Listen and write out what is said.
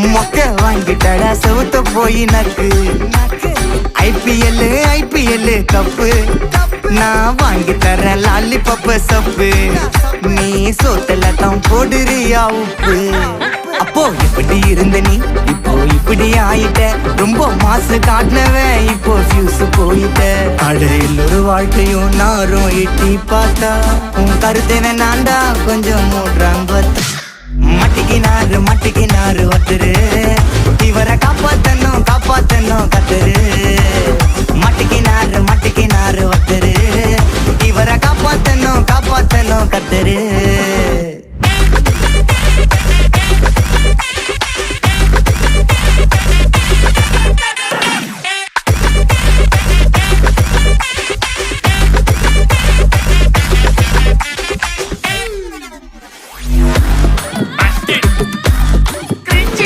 மொக்க வாங்கிட்டடா செவுத்த போய் நக்கு. ஐபிஎல் கப்பு நான் வாங்கி தரேன் லாலிபப்பு சப்பு. நீ சோத்தல தான் போடுறியா உப்பு. அப்போ இப்படி இருந்த நீ இப்போ இப்படி ஆயிட்ட. ரொம்ப மாசு காட்டினவன் இப்போ ஃபியூஸ் போயிட்ட. அடையில் ஒரு வாழ்க்கையும் நாரும் எட்டி பார்த்தா உன் கருத்தேன நான்டா கொஞ்சம் மூடுறான். மட்டிக்கு நாறு ஒருத்தரு